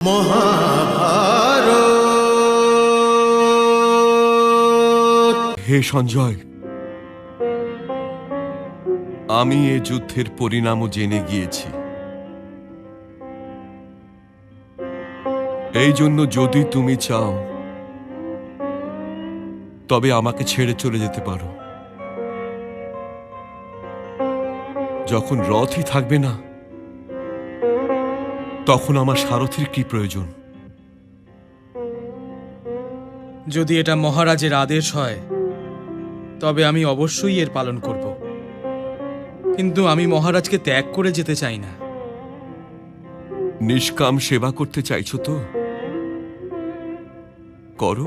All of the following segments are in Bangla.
মহাভারত। হে সঞ্জয়, আমি এ যুদ্ধের পরিণামও জেনে গিয়েছি। এই জন্য যদি তুমি চাও তবে আমাকে ছেড়ে চলে যেতে পারো। যখন রথই থাকবে না তখন আমার সারথীর কি প্রয়োজন? যদি এটা মহারাজের আদেশ হয় তবে আমি অবশ্যই এর পালন করব, কিন্তু আমি মহারাজকে ত্যাগ করে যেতে চাই না। নিষ্কাম সেবা করতে চাইছো তো করো,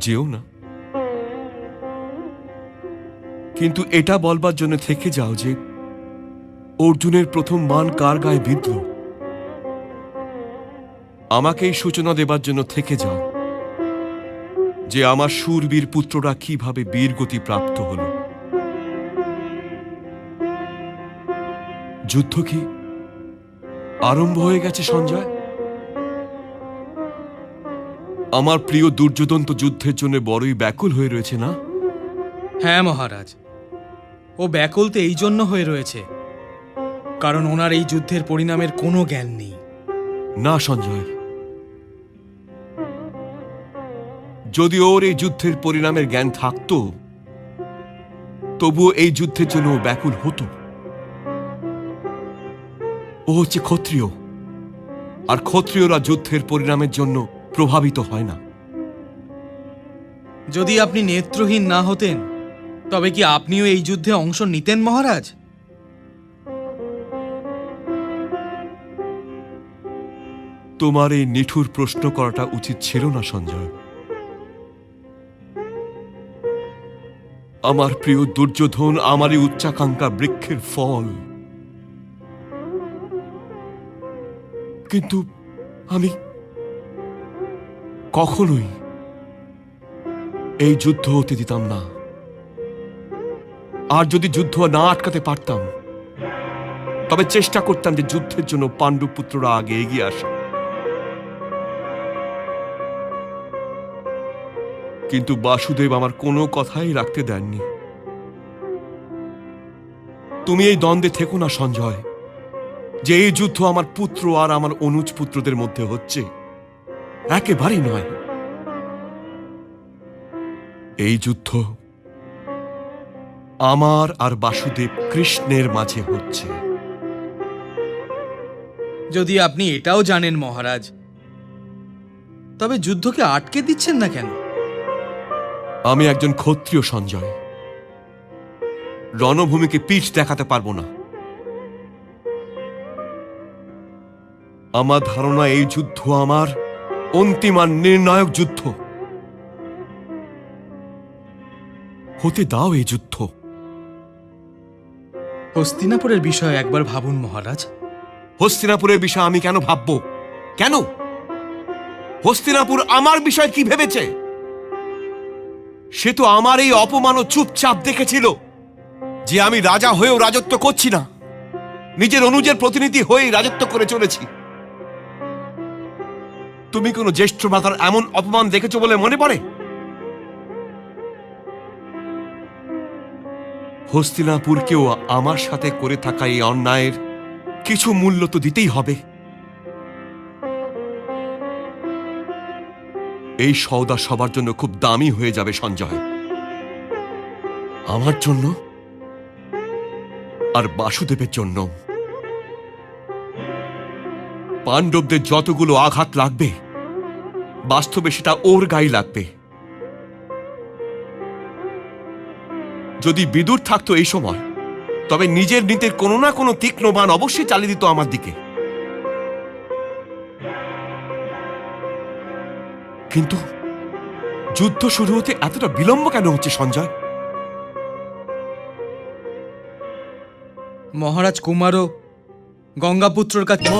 যেও না। কিন্তু এটা বলবার জন্য থেকে যাও যে অর্জুনের প্রথম বাণ কার গায়ে বিঁধল। আমাকে এই সূচনা দেবার জন্য থেকে যাও যে আমার শূরবীর পুত্ররা কিভাবে বীরগতি প্রাপ্ত হল। যুদ্ধ কি আরম্ভ হয়ে গেছে সঞ্জয়? আমার প্রিয় দুর্যোধন তো যুদ্ধের জন্য বড়ই ব্যাকুল হয়ে রয়েছে না? হ্যাঁ মহারাজ, ও ব্যাকুল তো এই জন্য হয়ে রয়েছে কারণ ওনার এই যুদ্ধের পরিণামের কোনো জ্ঞান নেই। না সঞ্জয়, যদি ওর এই যুদ্ধের পরিণামের জ্ঞান থাকত তবুও এই যুদ্ধের জন্য ও ব্যাকুল হতো। ও হচ্ছে ক্ষত্রিয়, আর ক্ষত্রিয়রা যুদ্ধের পরিণামের জন্য প্রভাবিত হয় না। যদি আপনি নেত্রহীন না হতেন তবে কি আপনিও এই যুদ্ধে অংশ নিতেন মহারাজ? তোমার এই নিঠুর প্রশ্ন করাটা উচিত ছিল না সঞ্জয়। আমার প্রিয় দুর্যোধন আমারই উচ্চাকাঙ্ক্ষা বৃক্ষের ফল, কিন্তু আমি কখনোই এই যুদ্ধ হতে দিতাম না। আর যদি যুদ্ধ না আটকাতে পারতাম তবে চেষ্টা করতাম যে যুদ্ধের জন্য পাণ্ডব পুত্ররা আগে এগিয়ে আসে। কিন্তু বাসুদেব আমার কোনো কথাই রাখতে দেননি। তুমি এই দ্বন্দ্বে থেকো না সঞ্জয় যে এই যুদ্ধ আমার পুত্র আর আমার অনুজ পুত্রদের মধ্যে হচ্ছে। একেবারেই নয়, এই যুদ্ধ আমার আর বাসুদেব কৃষ্ণের মাঝে হচ্ছে। যদি আপনি এটাও জানেন মহারাজ, তবে যুদ্ধকে আটকে দিচ্ছেন না কেন? আমি একজন ক্ষত্রিয় সঞ্জয়, রণভূমিকে পিঠ দেখাতে পারবো না। আমার ধারণা এই যুদ্ধ আমার অন্তিম আর নির্ণায়ক যুদ্ধ। হতে দাও এই যুদ্ধ। হস্তিনাপুরের বিষয়ে একবার ভাবুন মহারাজ। হস্তিনাপুরের বিষয় আমি কেন ভাবব? কেন? হস্তিনাপুর আমার বিষয় কি ভেবেছে? সে তো আমার এই অপমান ও চুপচাপ দেখেছিল যে আমি রাজা হয়েও রাজত্ব করছি না, নিজের অনুজের প্রতিনিধি হয়েই রাজত্ব করে চলেছি। তুমি কোনো জ্যেষ্ঠ ভ্রাতার এমন অপমান দেখেছো বলে মনে পড়ে? হস্তিনাপুরকেও আমার সাথে করে থাকা এই অন্যায়ের কিছু মূল্য তো দিতেই হবে। এই সওদা সবার জন্য খুব দামি হয়ে যাবে সঞ্জয়, আমার জন্য আর বাসুদেবের জন্য। পাণ্ডবদের যতগুলো আঘাত লাগবে বাস্তবে সেটা ওর গায়ে লাগবে। যদি বিদুর থাকতো এই সময় তবে নিজের নীতির কোনো না কোনো তীক্ষ্ণ বাণ অবশ্যই চালিয়ে দিত আমার দিকে। কিন্তু যুদ্ধ শুরু হতে এতটা বিলম্ব কেন হচ্ছে সঞ্জয়? মহারাজ কুমারও গঙ্গাপুত্রর কাছে